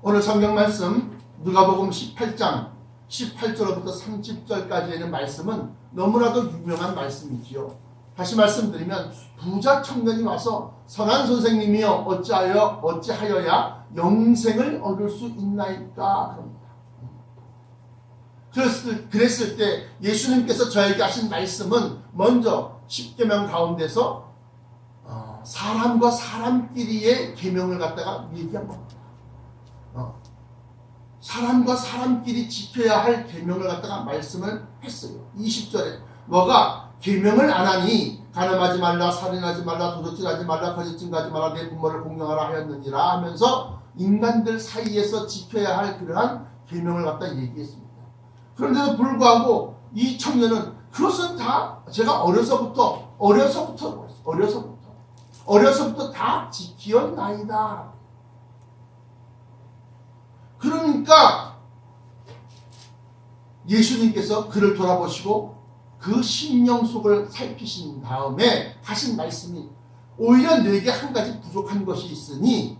오늘 성경 말씀 누가복음 18장 18절부터 30절까지의 있는 말씀은 너무나도 유명한 말씀이지요. 다시 말씀드리면 부자 청년이 와서 선한 선생님이여 어찌하여야 영생을 얻을 수 있나이까 그럽니다. 그랬을 때 예수님께서 저에게 하신 말씀은 먼저 10계명 가운데서 사람과 사람끼리의 계명을 갖다가 얘기한 겁니다. 사람과 사람끼리 지켜야 할 계명을 갖다가 말씀을 했어요. 20절에 너가 계명을 안 하니 간음하지 말라, 살인하지 말라, 도둑질하지 말라, 거짓 증거하지 말라, 내 부모를 공경하라 하였느니라 하면서 인간들 사이에서 지켜야 할 그러한 계명을 갖다 얘기했습니다. 그런데도 불구하고 이 청년은 그것은 다 제가 어려서부터 다 지키었나이다. 그러니까 예수님께서 그를 돌아보시고 그 심령 속을 살피신 다음에 하신 말씀이 오히려 내게 한 가지 부족한 것이 있으니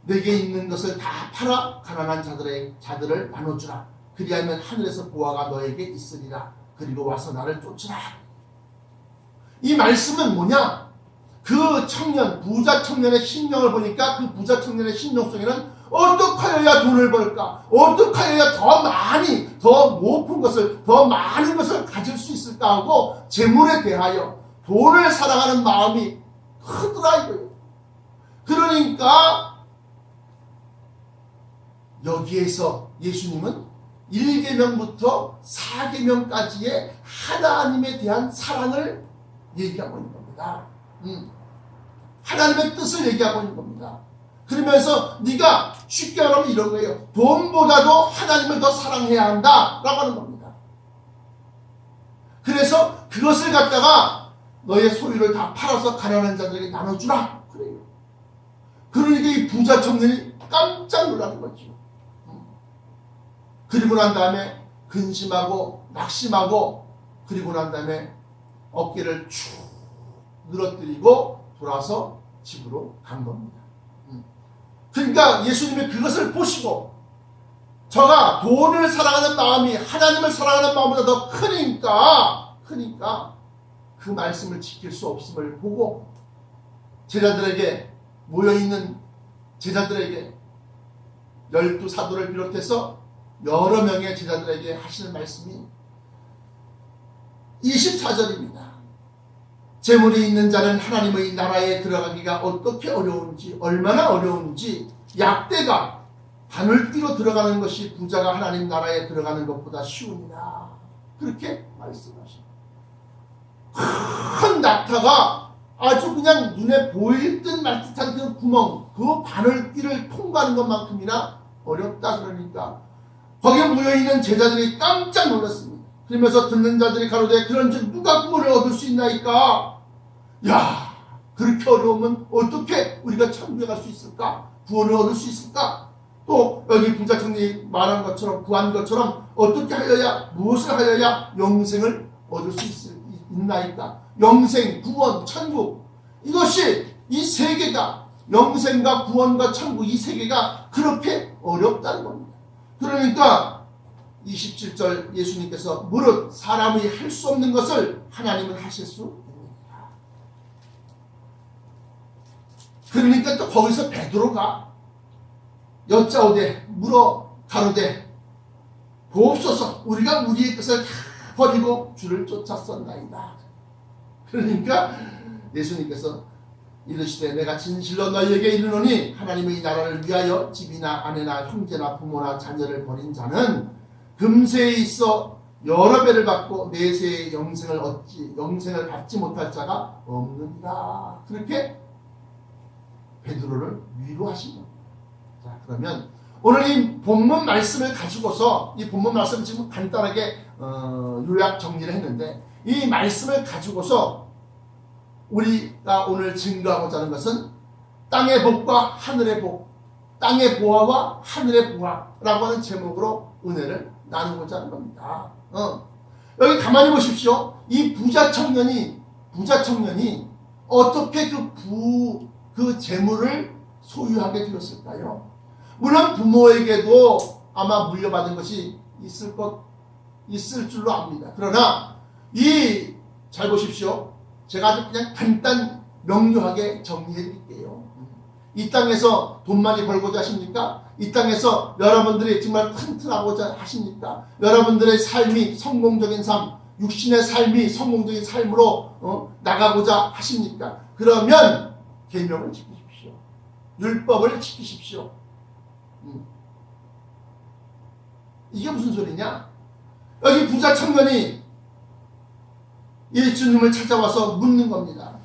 내게 있는 것을 다 팔아 가난한 자들을 나눠주라. 그리하면 하늘에서 보화가 너에게 있으리라. 그리고 와서 나를 쫓으라. 이 말씀은 뭐냐? 그 청년, 부자 청년의 심령을 보니까 그 부자 청년의 심령 속에는 어떻게 하여야 돈을 벌까? 어떻게 하여야 더 많은 것을 가질 수 있을까 하고 재물에 대하여 돈을 사랑하는 마음이 크더라 이거예요. 그러니까 여기에서 예수님은 1계명부터 4계명까지의 하나님에 대한 사랑을 얘기하고 있는 겁니다. 하나님의 뜻을 얘기하고 있는 겁니다. 그러면서 네가 쉽게 말하면 이런 거예요. 돈보다도 하나님을 더 사랑해야 한다 라고 하는 겁니다. 그래서 그것을 갖다가 너의 소유를 다 팔아서 가난한 자들에게 나눠주라 그래요. 그러니까 이 부자 청년이 깜짝 놀라는 거죠. 그리고 난 다음에 근심하고 낙심하고 그리고 난 다음에 어깨를 쭉 늘어뜨리고 돌아서 집으로 간 겁니다. 그러니까 예수님이 그것을 보시고 저가 돈을 사랑하는 마음이 하나님을 사랑하는 마음보다 더 크니까 그 말씀을 지킬 수 없음을 보고 제자들에게 모여있는 제자들에게 12사도를 비롯해서 여러 명의 제자들에게 하시는 말씀이 24절입니다. 재물이 있는 자는 하나님의 나라에 들어가기가 어떻게 어려운지 얼마나 어려운지 약대가 바늘귀로 들어가는 것이 부자가 하나님 나라에 들어가는 것보다 쉬우니라. 그렇게 말씀하십니다. 큰 낙타가 아주 그냥 눈에 보일 듯 말 듯한 그 구멍, 그 바늘귀를 통과하는 것만큼이나 어렵다 그러니까 거기에 모여있는 제자들이 깜짝 놀랐습니다. 그러면서 듣는 자들이 가로되 그런즉 누가 구원을 얻을 수 있나이까? 야, 그렇게 어려우면 어떻게 우리가 천국에 갈 수 있을까? 구원을 얻을 수 있을까? 또 여기 부자 청년이 말한 것처럼 구한 것처럼 어떻게 하여야 무엇을 하여야 영생을 얻을 수 있나이까? 영생, 구원, 천국 이것이 이 세 개가 영생과 구원과 천국 이 세 개가 그렇게 어렵다는 겁니다. 그러니까 27절 예수님께서 무릇 사람이 할 수 없는 것을 하나님은 하실 수 있느니라. 그러니까 또 거기서 베드로가 여짜오되 물어 가로되 보옵소서 우리가 우리의 것을 다 버리고 주를 쫓았었나이다. 그러니까 예수님께서 이르시되 내가 진실로 너희에게 이르노니 하나님의 나라를 위하여 집이나 아내나 형제나 부모나 자녀를 버린 자는 금세에 있어 여러 배를 받고 내세의 영생을 받지 못할 자가 없느니라. 그렇게 베드로를 위로하신 겁니다. 자, 그러면 오늘 이 본문 말씀을 가지고서 이 본문 말씀을 지금 간단하게 요약 정리를 했는데 이 말씀을 가지고서 우리가 오늘 증거하고자 하는 것은 땅의 복과 하늘의 복, 땅의 보화와 하늘의 보화라고 하는 제목으로 은혜를 나누고자 하는 겁니다. 여기 가만히 보십시오. 이 부자 청년이 어떻게 그 재물을 소유하게 되었을까요? 물론 부모에게도 아마 물려받은 것이 있을 줄로 압니다. 그러나 잘 보십시오. 제가 아주 그냥 간단 명료하게 정리해 드릴게요. 이 땅에서 돈 많이 벌고자 하십니까? 이 땅에서 여러분들이 정말 튼튼하고자 하십니까? 여러분들의 삶이 성공적인 삶, 육신의 삶이 성공적인 삶으로 나가고자 하십니까? 그러면 계명을 지키십시오. 율법을 지키십시오. 이게 무슨 소리냐? 여기 부자 청년이 예수님을 찾아와서 묻는 겁니다.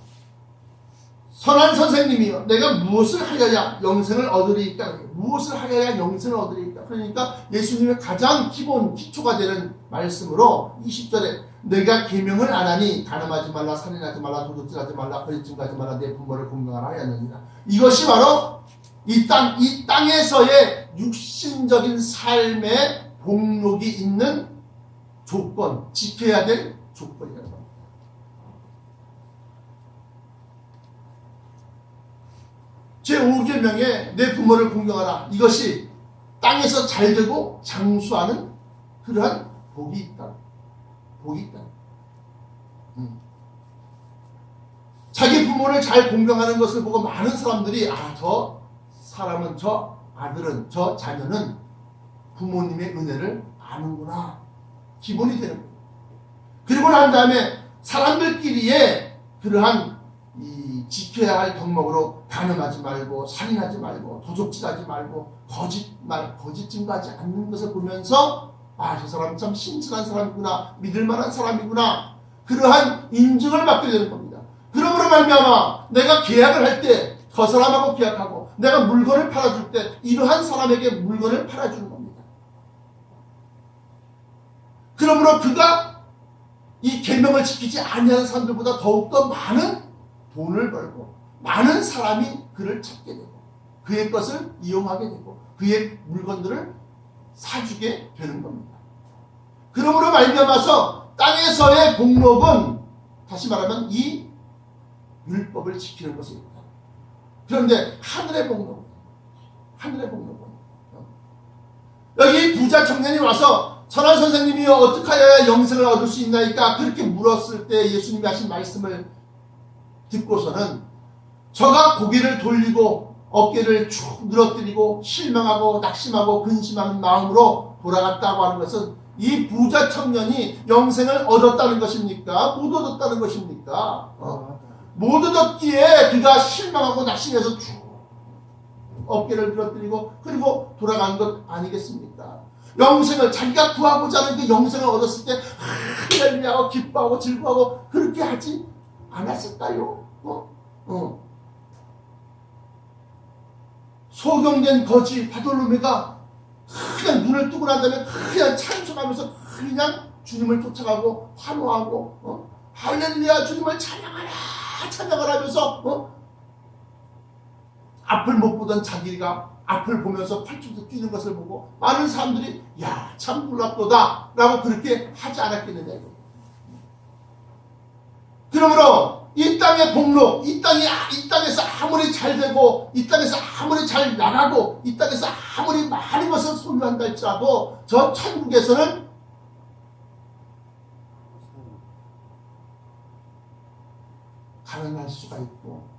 선한 선생님이여, 내가 무엇을 하여야 영생을 얻으리이까? 무엇을 하여야 영생을 얻으리이까? 그러니까 예수님의 가장 기본 기초가 되는 말씀으로 20절에 내가 계명을 안 하니 간음하지 말라, 살인하지 말라, 도둑질하지 말라, 거짓증거하지 말라, 내 부모를 공경하라 하였느니라. 이것이 바로 이 땅에서의 육신적인 삶의 복록이 있는 조건, 지켜야 될 조건이라는 겁니다. 제5계명에 내 부모를 공경하라. 이것이 땅에서 잘되고 장수하는 그러한 복이 있다. 복이 있다. 자기 부모를 잘 공경하는 것을 보고 많은 사람들이 저 사람은, 저 아들은, 저 자녀는 부모님의 은혜를 아는구나. 기본이 되는 거예요. 그리고 난 다음에 사람들끼리의 그러한 지켜야 할 덕목으로 간음하지 말고, 살인하지 말고, 도둑질하지 말고, 거짓 증거하지 않는 것을 보면서 저 사람 참 신실한 사람이구나, 믿을 만한 사람이구나, 그러한 인증을 받게 되는 겁니다. 그러므로 말미암아 내가 계약을 할 때 그 사람하고 계약하고, 내가 물건을 팔아줄 때 이러한 사람에게 물건을 팔아주는 겁니다. 그러므로 그가 이 계명을 지키지 아니하는 사람들보다 더욱더 많은 돈을 벌고 많은 사람이 그를 찾게 되고 그의 것을 이용하게 되고 그의 물건들을 사주게 되는 겁니다. 그러므로 말미암아서 땅에서의 복록은 다시 말하면 이 율법을 지키는 것이 있다. 그런데 하늘의 복록은 여기 부자 청년이 와서 선한 선생님이여 어떻게 하여야 영생을 얻을 수 있나이까? 그렇게 물었을 때 예수님이 하신 말씀을 듣고서는 저가 고개를 돌리고 어깨를 축 늘어뜨리고 실망하고 낙심하고 근심하는 마음으로 돌아갔다고 하는 것은 이 부자 청년이 영생을 얻었다는 것입니까? 못 얻었다는 것입니까? 못 얻었기에 그가 실망하고 낙심해서 쭉 어깨를 늘어뜨리고 그리고 돌아간 것 아니겠습니까? 영생을 자기가 구하고자 하는 그 영생을 얻었을 때 할렐루야하고 기뻐하고 즐거워하고 그렇게 하지 않았을까요? 소경된 거지 바돌로메가 그냥 눈을 뜨고 난 다음에 그냥 찬송하면서 그냥 주님을 쫓아가고 환호하고 할렐루야 주님을 찬양하라 하면서 앞을 못 보던 자기가 앞을 보면서 팔뚝도 뛰는 것을 보고 많은 사람들이 야 참 놀랍도다 라고 그렇게 하지 않았겠느냐. 그러므로 이 땅의 복록, 이 땅에서 아무리 잘 되고, 이 땅에서 아무리 잘 나가고, 이 땅에서 아무리 많은 것을 소유한다 할지라도, 저 천국에서는 가난할 수가 있고,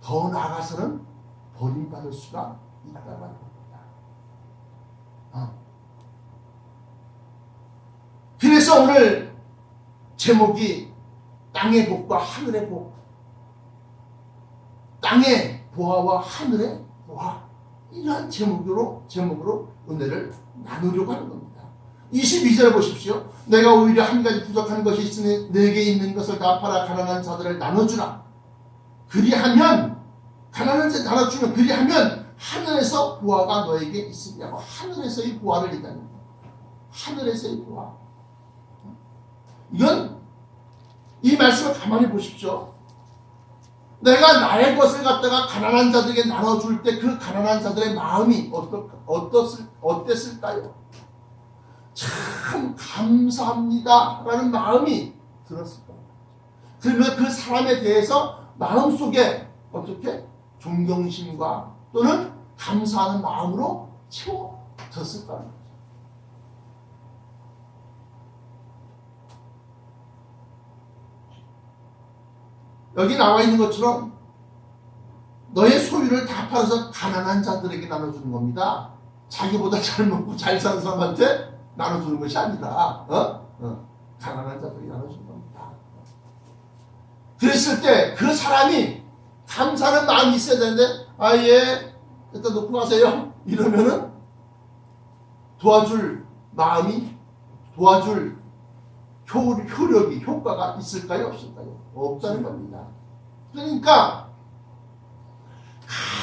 더 나아가서는 버림받을 수가 있다고 하는 겁니다. 그래서 오늘 제목이 땅의 복과 하늘의 복, 땅의 보화와 하늘의 보화, 이러한 제목으로 은혜를 나누려고 하는 겁니다. 22절 보십시오. 내가 오히려 한 가지 부족한 것이 있으니 내게 있는 것을 다 팔아 가난한 자들을 나눠주라. 그리하면 가난한 자 나눠주면 그리하면 하늘에서 보화가 너에게 있으리라고. 하늘에서의 보화를 얘기하는 거예요. 하늘에서의 보화. 이건 이 말씀을 가만히 보십시오. 내가 나의 것을 갖다가 가난한 자들에게 나눠줄 때 그 가난한 자들의 마음이 어땠을까요? 참 감사합니다 라는 마음이 들었을 겁니다. 그러면 그 사람에 대해서 마음속에 어떻게 존경심과 또는 감사하는 마음으로 채워졌을까 하는 거죠. 여기 나와 있는 것처럼 너의 소유를 다 팔아서 가난한 자들에게 나눠주는 겁니다. 자기보다 잘 먹고 잘 사는 사람한테 나눠주는 것이 아니라 가난한 자들에게 나눠주는 겁니다. 그랬을 때 그 사람이 감사하는 마음이 있어야 되는데 예 일단 놓고 가세요 이러면은 도와줄 마음이 도와줄 효력이 효과가 있을까요 없을까요? 없다는 겁니다. 그러니까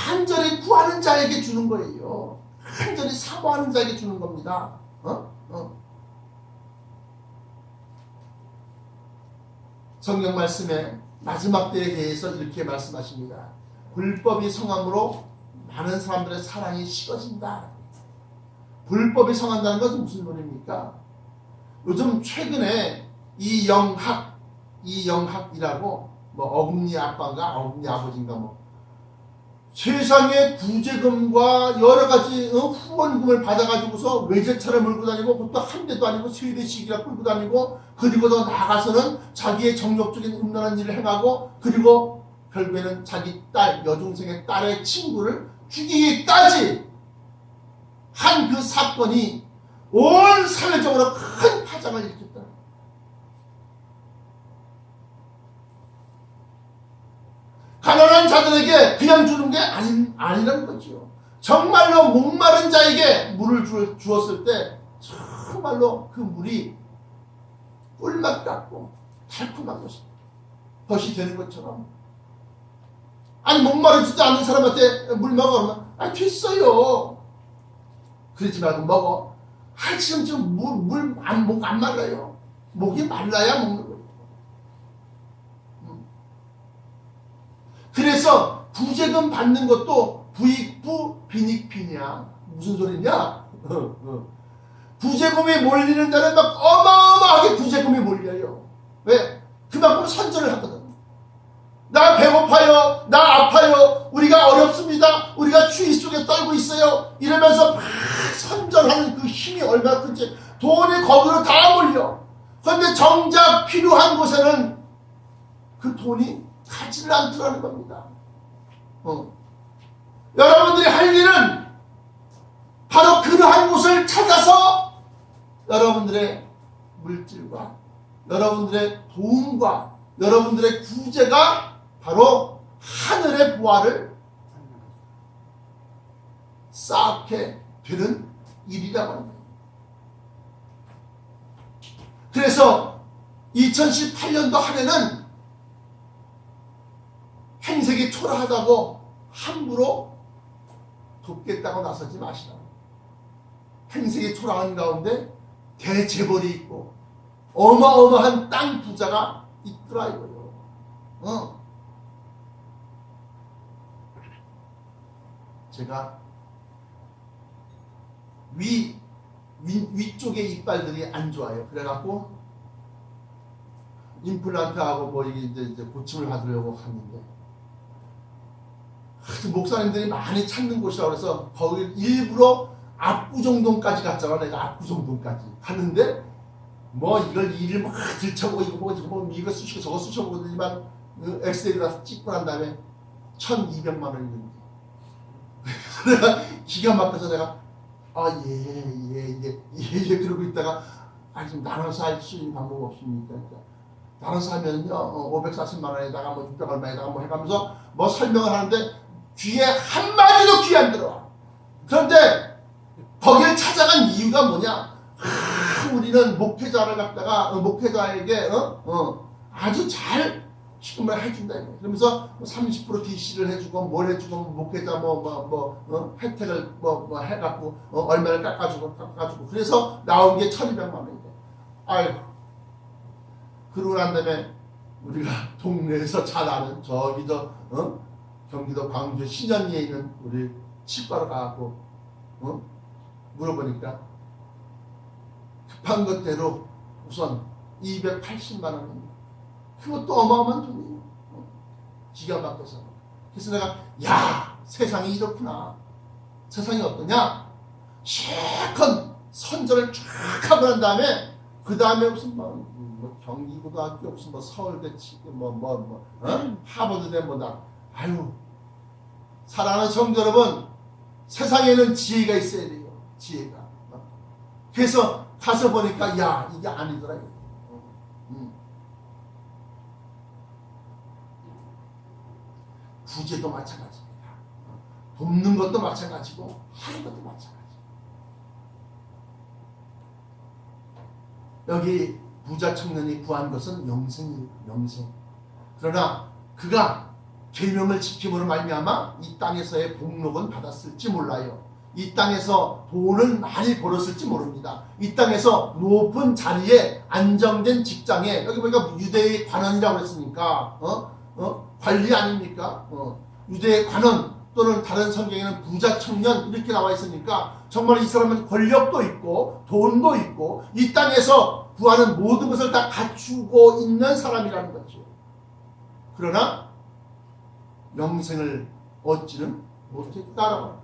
간절히 구하는 자에게 주는 거예요. 간절히 사모하는 자에게 주는 겁니다. 성경 말씀에 마지막 때에 대해서 이렇게 말씀하십니다. 불법이 성함으로 많은 사람들의 사랑이 식어진다. 불법이 성한다는 것은 무슨 말입니까? 요즘 최근에 이영학이라고 어금니 아빠인가 어금니 아버지인가 세상에 구제금과 여러 가지 후원금을 받아가지고서 외제차를 몰고 다니고 그것도 한 대도 아니고 세 대씩이나 끌고 다니고 그리고 더 나아가서는 자기의 정력적인 음란한 일을 행하고 그리고 결국에는 자기 딸 여중생의 딸의 친구를 죽이기까지 한 그 사건이 온 사회적으로 큰 파장을 일으켰다. 가난한 자들에게 그냥 주는 게 아니라는 거죠. 정말로 목마른 자에게 물을 주었을 때 정말로 그 물이 꿀맛 같고 달콤한 것이 되는 것처럼 아니 목마르지도 않는 사람한테 물 먹어 그러면 됐어요. 그러지 말고 먹어. 지금 물 안 말라요. 목이 말라야 먹는 거예요. 그래서 구제금 받는 것도 부익부 빈익빈이야. 무슨 소리냐? 구제금이 몰리는 데는 막 어마어마하게 구제금이 몰려요. 왜? 그만큼 선전을 하거든. 나 배고파요. 나 아파요. 우리가 어렵습니다. 우리가 추위 속에 떨고 있어요. 이러면서 막 선전하는 그 힘이 얼마나 큰지 돈이 거기로 다 몰려. 그런데 정작 필요한 곳에는 그 돈이 가지를 않더라는 겁니다. 여러분들이 할 일은 바로 그러한 곳을 찾아서 여러분들의 물질과 여러분들의 도움과 여러분들의 구제가 바로 하늘의 보화를 쌓게 되는 일이라고 합니다. 그래서 2018년도 한 해는 행색이 초라하다고 함부로 돕겠다고 나서지 마시라. 행색이 초라한 가운데 대재벌이 있고 어마어마한 땅 부자가 있더라 이거요. 제가 위쪽의 이빨들이 안 좋아요. 그래갖고 임플란트하고 이제 고침을 받으려고 하는데 목사님들이 많이 찾는 곳이라고 해서 거기 일부러 압구정동까지 갔잖아. 내가 압구정동까지 갔는데 이걸 일을 막 들춰보고 이거 쑤시고 저거 쑤셔보고 그러지만 엑셀에다 찍고 난 다음에 1,200만 원이는데 내가 기가 막혀서 내가 그러고 있다가 좀 나눠서 할 수 있는 방법 없습니까? 나눠서 하면요 540만 원에다가 600 얼마에다가 해가면서 설명을 하는데 귀에 한마디도 귀 안 들어와. 그런데 거기를 찾아간 이유가 뭐냐? 우리는 목회자를 갖다가 목회자에게 아주 잘 쉽게 말 해준다. 그러면서 30% DC를 해주고 뭘 해주고 목회자 혜택을 해갖고 얼마를 깎아주고 그래서 나온 게 1,200만 원인데 아이고 그러고 난 다음에 우리가 동네에서 잘 아는 저기 경기도 광주 신현리에 있는 우리 치과로 가갖고 물어보니까 급한 것대로 우선 280만 원입니다. 그것도 어마어마한 돈이에요. 기가 막혀서. 그래서 내가 세상이 이렇구나. 세상이 어떠냐? 실컷 선전을 쫙 하고 난 다음에 그 다음에 무슨 뭐 경기고등학교 무슨 뭐 서울대 하버드대 뭐다. 아유, 사랑하는 성도 여러분, 세상에는 지혜가 있어야 돼요. 지혜가. 그래서 가서 보니까 야, 이게 아니더라. 구제도 마찬가지입니다. 돕는 것도 마찬가지고 하는 것도 마찬가지. 여기 부자 청년이 구한 것은 영생이에요. 영생. 그러나 그가 계명을 지킴으로 말미암아 이 땅에서의 복록은 받았을지 몰라요. 이 땅에서 돈을 많이 벌었을지 모릅니다. 이 땅에서 높은 자리에 안정된 직장에, 여기 보니까 유대의 관원이라고 했으니까 관리 아닙니까? 유대의 관원 또는 다른 성경에는 부자 청년 이렇게 나와 있으니까 정말 이 사람은 권력도 있고 돈도 있고 이 땅에서 구하는 모든 것을 다 갖추고 있는 사람이라는 거죠. 그러나 영생을 얻지는 못했다라고.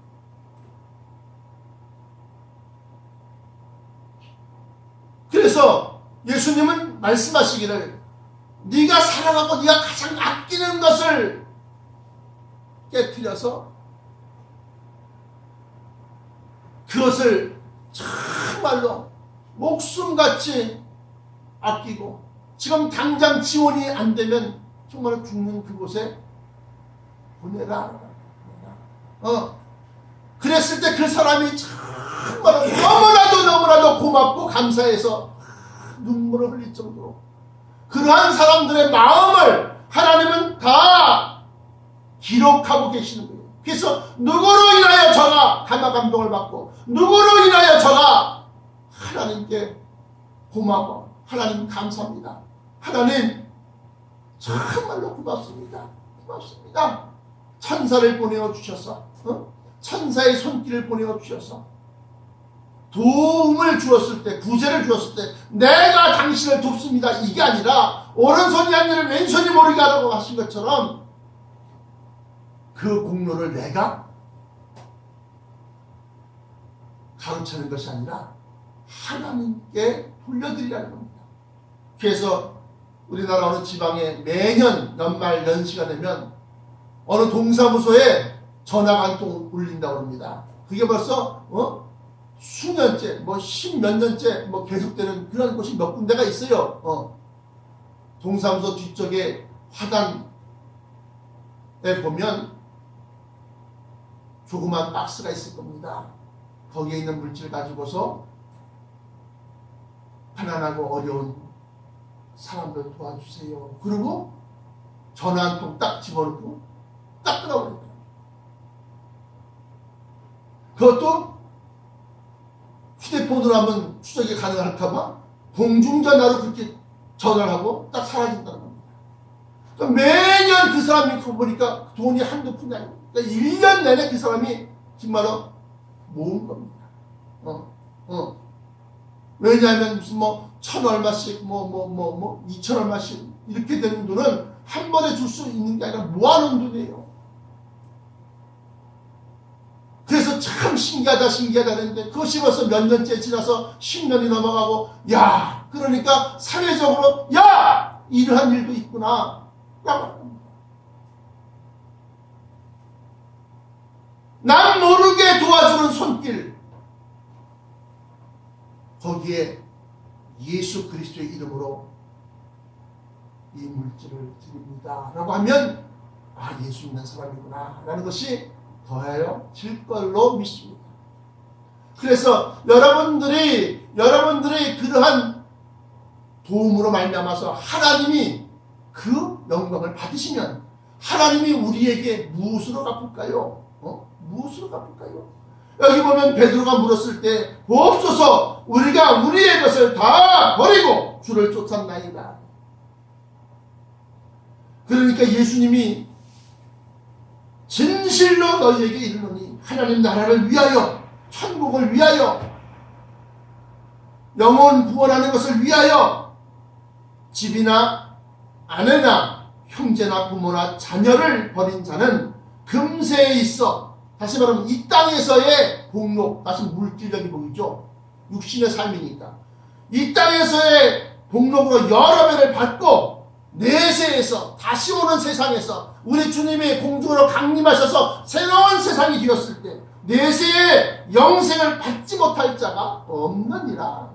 그래서 예수님은 말씀하시기를 네가 사랑하고 네가 가장 아끼는 것을 깨트려서 그것을 정말로 목숨같이 아끼고 지금 당장 지원이 안 되면 정말 죽는 그곳에 보내라. 그랬을 때 그 사람이 정말 너무나도 고맙고 감사해서 눈물을 흘릴 정도로 그러한 사람들의 마음을 하나님은 다 기록하고 계시는 거예요. 그래서 누구로 인하여 저가 감화 감동을 받고 누구로 인하여 저가 하나님께 고마워, 하나님 감사합니다, 하나님 정말로 고맙습니다, 고맙습니다. 천사를 보내어 주셔서 천사의 손길을 보내어 주셔서 도움을 주었을 때, 구제를 주었을 때 내가 당신을 돕습니다 이게 아니라 오른손이 아니라 왼손이 모르게 하라고 하신 것처럼 그 공로를 내가 가로채는 것이 아니라 하나님께 돌려드리라는 겁니다. 그래서 우리나라 어느 지방에 매년 연말 연시가 되면 어느 동사무소에 전화가 한 통 울린다고 합니다. 그게 벌써 수년째, 십몇 년째 계속되는 그런 곳이 몇 군데가 있어요. 동사무소 뒤쪽에 화단에 보면 조그만 박스가 있을 겁니다. 거기에 있는 물질 가지고서 가난하고 어려운 사람들 도와주세요. 그리고 전화 한 통 딱 집어넣고 딱 끊어버립니다. 그것도 휴대폰으로 하면 추적이 가능할까봐 공중전화로 그렇게 전화를 하고 딱 사라진다는 겁니다. 그러니까 매년 그 사람이 보니까 돈이 한두 푼이 아니고 그러니까 1년 내내 그 사람이 정말로 모은 겁니다. 왜냐하면 무슨 1,000 얼마씩 2,000 얼마씩 이렇게 되는 돈은 한 번에 줄 수 있는 게 아니라 모아놓은 돈이에요. 그래서 참 신기하다 했는데 그것이 벌써 몇 년째 지나서 10년이 넘어가고 그러니까 사회적으로 이러한 일도 있구나. 남 모르게 도와주는 손길, 거기에 예수 그리스도의 이름으로 이 물질을 드립니다 라고 하면 예수 있는 사람이구나 라는 것이 더하여 질 걸로 믿습니다. 그래서 여러분들이 그러한 도움으로 말미암아서 하나님이 그 영광을 받으시면 하나님이 우리에게 무엇으로 갚을까요? 무엇으로 갚을까요? 여기 보면 베드로가 물었을 때 없소서 우리가 우리의 것을 다 버리고 주를 쫓았나이다. 그러니까 예수님이 진실로 너희에게 이르노니 하나님 나라를 위하여, 천국을 위하여, 영혼 구원하는 것을 위하여 집이나 아내나 형제나 부모나 자녀를 버린 자는 금세에 있어, 다시 말하면 이 땅에서의 복록, 다시 물질적인 복이죠. 육신의 삶이니까. 이 땅에서의 복록으로 여러 배를 받고 내세에서 다시 오는 세상에서 우리 주님이 공중으로 강림하셔서 새로운 세상이 되었을 때 내세의 영생을 받지 못할 자가 없느니라.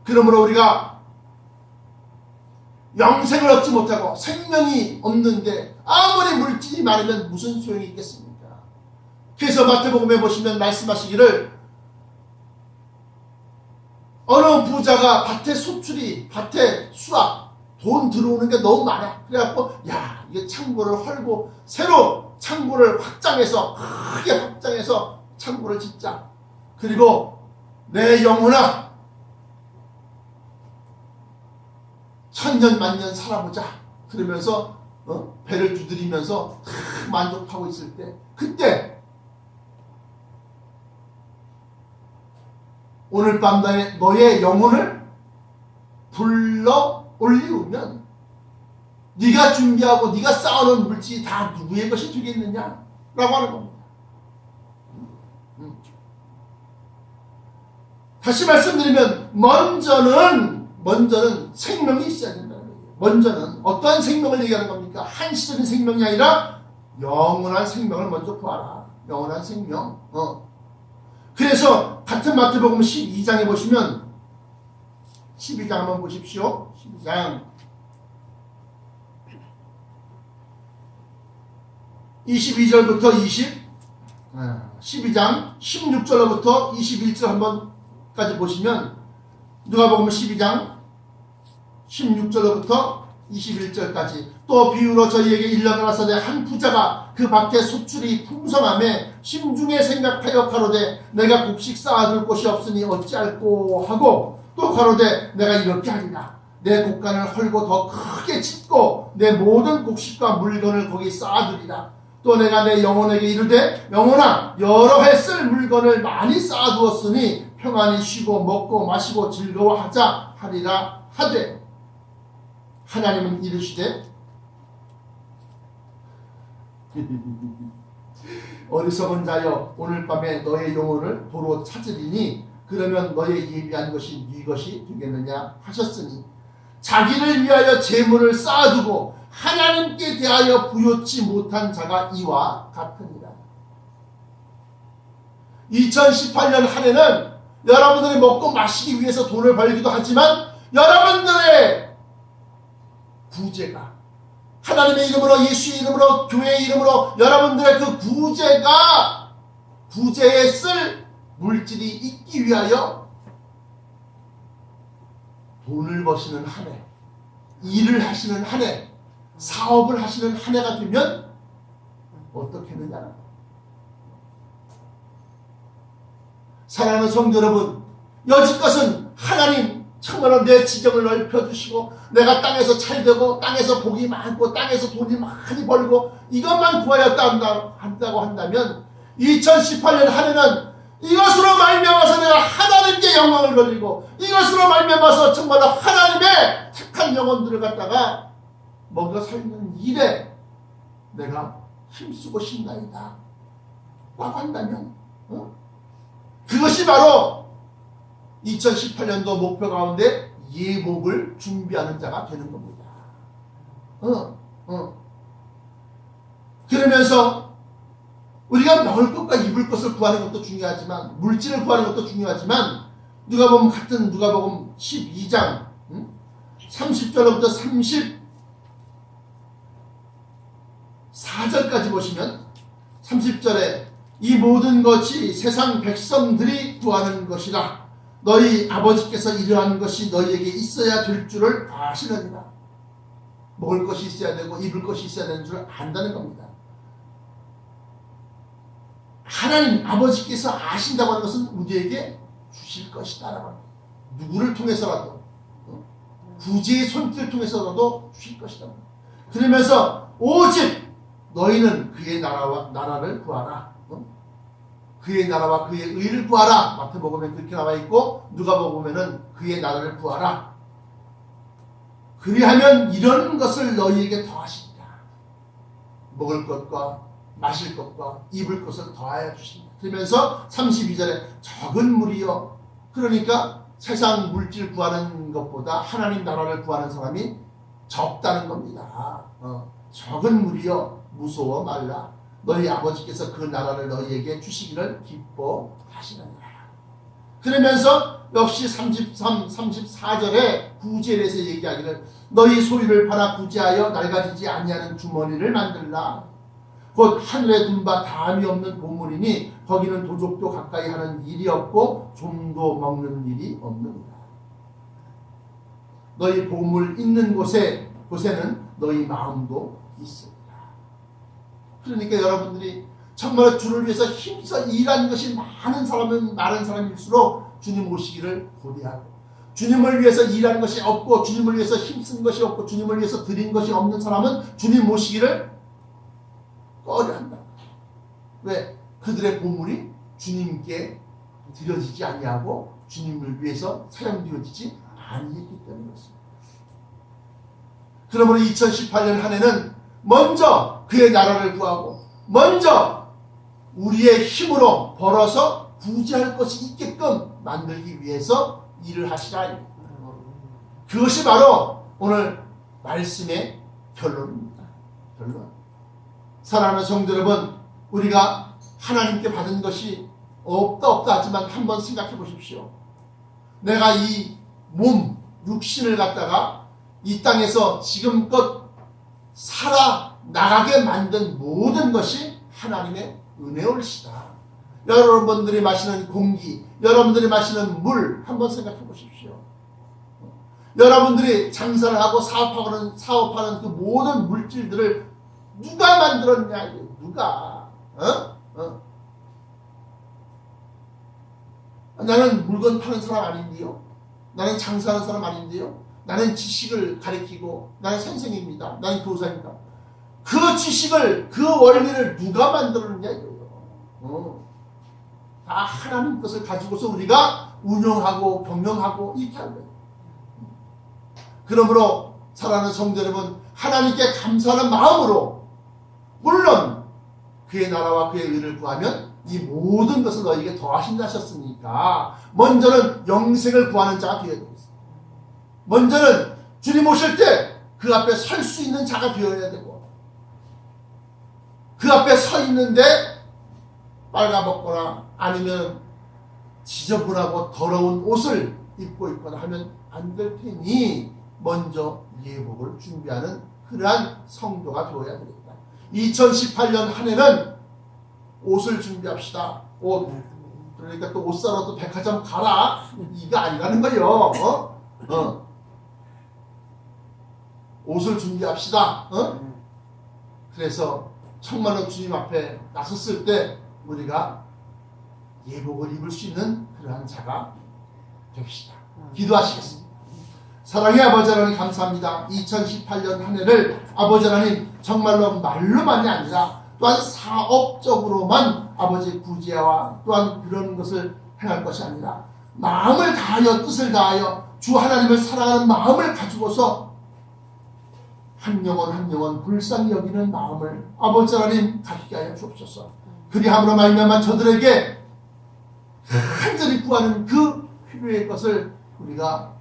그러므로 우리가 영생을 얻지 못하고 생명이 없는데 아무리 물질이 많으면 무슨 소용이 있겠습니까? 그래서 마태복음에 보시면 말씀하시기를 어느 부자가 밭에 수확, 돈 들어오는 게 너무 많아. 그래갖고 야, 이게 창고를 헐고 새로 창고를 크게 확장해서 창고를 짓자. 그리고 내 영혼아 천년 만년 살아보자. 그러면서 배를 두드리면서 만족하고 있을 때, 그때 오늘 밤 너의 영혼을 불러 올리우면 네가 준비하고 네가 쌓아놓은 물질이 다 누구의 것이 되겠느냐? 라고 하는 겁니다. 다시 말씀드리면 먼저는 생명이 있어야 된다는 거예요. 먼저는 어떠한 생명을 얘기하는 겁니까? 한시적인 생명이 아니라 영원한 생명을 먼저 구하라. 영원한 생명. 그래서 같은 마태복음 12장에 보시면 12장 한번 보십시오. 12장 22절부터 12장 16절부터 21절 한번까지 보시면 누가복음 12장 16절부터 21절까지 또 비유로 저희에게 일러가라사대 한 부자가 그 밖에 소출이 풍성함에 심중에 생각하여 가로되 내가 곡식 쌓아둘 곳이 없으니 어찌할꼬 하고 또 가로되 내가 이렇게 하리라 내 곡간을 헐고 더 크게 짓고 내 모든 곡식과 물건을 거기 쌓아두리라 또 내가 내 영혼에게 이르되 영혼아 여러 해 쓸 물건을 많이 쌓아두었으니 평안히 쉬고 먹고 마시고 즐거워하자 하리라 하되 하나님은 이르시되 어리석은 자여 오늘 밤에 너의 영혼을 도로 찾으리니 그러면 너의 예비한 것이 네 것이 되겠느냐 하셨으니 자기를 위하여 재물을 쌓아두고 하나님께 대하여 부요치 못한 자가 이와 같으니라. 2018년 한 해는 여러분들이 먹고 마시기 위해서 돈을 벌기도 하지만 여러분들의 구제가 하나님의 이름으로 예수의 이름으로 교회의 이름으로 여러분들의 그 구제에 쓸 물질이 있기 위하여 돈을 버시는 한 해, 일을 하시는 한 해, 사업을 하시는 한 해가 되면 어떻게 되느냐. 사랑하는 성도 여러분, 여지껏은 하나님 정말로 내 지경을 넓혀주시고 내가 땅에서 잘되고 땅에서 복이 많고 땅에서 돈이 많이 벌고 이것만 구하였다 한다고 한다면 2018년 한 해는 이것으로 말미암아서 내가 하나님께 영광을 돌리고 이것으로 말미암아서 정말로 하나님의 택한 영혼들을 갖다가 먹여 살리는 일에 내가 힘쓰고 싶나이다 라고 한다면 그것이 바로 2018년도 목표 가운데 예복을 준비하는 자가 되는 겁니다. 그러면서 우리가 먹을 것과 입을 것을 구하는 것도 중요하지만 물질을 구하는 것도 중요하지만 누가복음 12장 30절부터 34절까지 보시면 30절에 이 모든 것이 세상 백성들이 구하는 것이라 너희 아버지께서 이러한 것이 너희에게 있어야 될 줄을 아시느니라. 먹을 것이 있어야 되고 입을 것이 있어야 되는 줄 안다는 겁니다. 하나님 아버지께서 아신다고 하는 것은 우리에게 주실 것이다 라고 합니다. 누구를 통해서라도 구제의 손길을 통해서라도 주실 것이다. 그러면서 오직 너희는 그의 나라를 구하라. 그의 나라와 그의 의를 구하라. 마태복음에 그렇게 나와 있고 누가복음에는 그의 나라를 구하라. 그리하면 이런 것을 너희에게 더하시리라. 먹을 것과 마실 것과 입을 것을 더하여 주십니다. 그러면서 32절에 적은 무리여, 그러니까 세상 물질 구하는 것보다 하나님 나라를 구하는 사람이 적다는 겁니다. 적은 무리여 무서워 말라. 너희 아버지께서 그 나라를 너희에게 주시기를 기뻐하시느니라. 그러면서 역시 34절에 구제에 대해서 얘기하기를 너희 소유를 팔아 구제하여 낡아지지 아니하는 주머니를 만들라. 곧 하늘에 둔 바 다함이 없는 보물이니 거기는 도적도 가까이 하는 일이 없고 좀도 먹는 일이 없느니라. 너희 보물 있는 곳에는 너희 마음도 있습니다. 그러니까 여러분들이 정말 주를 위해서 힘써 일하는 것이 많은 사람일수록 주님 오시기를 고대하고, 주님을 위해서 일하는 것이 없고 주님을 위해서 힘쓴 것이 없고 주님을 위해서 드린 것이 없는 사람은 주님 오시기를 꺼려한다. 왜? 그들의 보물이 주님께 드려지지 아니하고 주님을 위해서 사용되어지지 아니했기 때문이었습니다. 그러므로 2018년 한 해는 먼저 그의 나라를 구하고 먼저 우리의 힘으로 벌어서 구제할 것이 있게끔 만들기 위해서 일을 하시라. 그것이 바로 오늘 말씀의 결론입니다. 결론. 사랑하는 성도 여러분, 우리가 하나님께 받은 것이 없다 하지만 한번 생각해 보십시오. 내가 이 몸, 육신을 갖다가 이 땅에서 지금껏 살아나가게 만든 모든 것이 하나님의 은혜올시다. 여러분들이 마시는 공기, 여러분들이 마시는 물 한번 생각해 보십시오. 여러분들이 장사를 하고 사업하는 그 모든 물질들을 누가 만들었냐? 누가? 나는 물건 파는 사람 아닌데요. 나는 장사하는 사람 아닌데요. 나는 지식을 가르치고 나는 선생입니다. 나는 교사입니다. 그 지식을, 그 원리를 누가 만들었냐 이거예요. 다 하나님 것을 가지고서 우리가 운영하고 경영하고 이렇게 하는 거예요. 그러므로 사랑하는 성도 여러분, 하나님께 감사하는 마음으로 물론 그의 나라와 그의 의를 구하면 이 모든 것을 너희에게 더하신다 하셨으니까 먼저는 영생을 구하는 자가 되어야 되겠습니다. 먼저는 주님 오실 때 그 앞에 설 수 있는 자가 되어야 되고, 그 앞에 서 있는데 빨가벗거나 아니면 지저분하고 더러운 옷을 입고 있거나 하면 안 될 테니 먼저 예복을 준비하는 그러한 성도가 되어야 되겠다. 2018년 한 해는 옷을 준비합시다. 옷. 그러니까 또 옷 사러 또 백화점 가라. 이게 아니라는 거예요. 옷을 준비합시다. 그래서 정말로 주님 앞에 나섰을 때 우리가 예복을 입을 수 있는 그러한 자가 됩시다. 기도하시겠습니다. 사랑의 아버지 하나님 감사합니다. 2018년 한 해를 아버지 하나님 정말로 말로만이 아니라 또한 사업적으로만 아버지 구제와 또한 그런 것을 행할 것이 아니라 마음을 다하여 뜻을 다하여 주 하나님을 사랑하는 마음을 가지고서 한 영혼 불쌍히 여기는 마음을 아버지 하나님 갖게 하여 주옵소서. 그리함으로 말미암아 저들에게 간절히 구하는 그 필요의 것을 우리가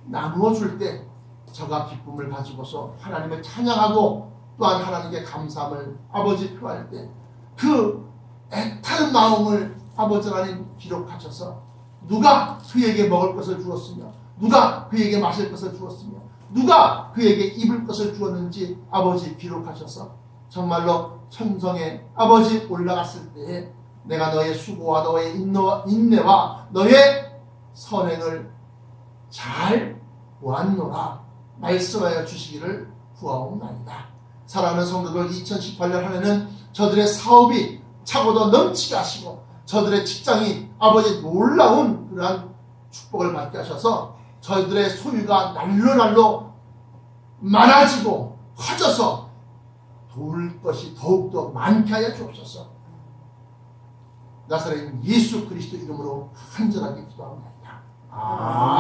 나누어 줄 때 저가 기쁨을 가지고서 하나님을 찬양하고 또한 하나님께 감사함을 아버지 표할 때 그 애타는 마음을 아버지 하나님 기록하셔서 누가 그에게 먹을 것을 주었으며 누가 그에게 마실 것을 주었으며 누가 그에게 입을 것을 주었는지 아버지 기록하셔서 정말로 천성에 아버지 올라갔을 때에 내가 너의 수고와 너의 인내와 너의 선행을 잘 보았노라 말씀하여 주시기를 구하옵나이다. 사랑하는 성도들, 2018년 한 해는 저들의 사업이 차고도 넘치게 하시고 저들의 직장이 아버지 놀라운 그러한 축복을 받게 하셔서 저들의 소유가 날로 많아지고 커져서 도울 것이 더욱더 많게 하여 주옵소서. 나사렛 예수 그리스도 이름으로 간절하게 기도합니다. 아멘.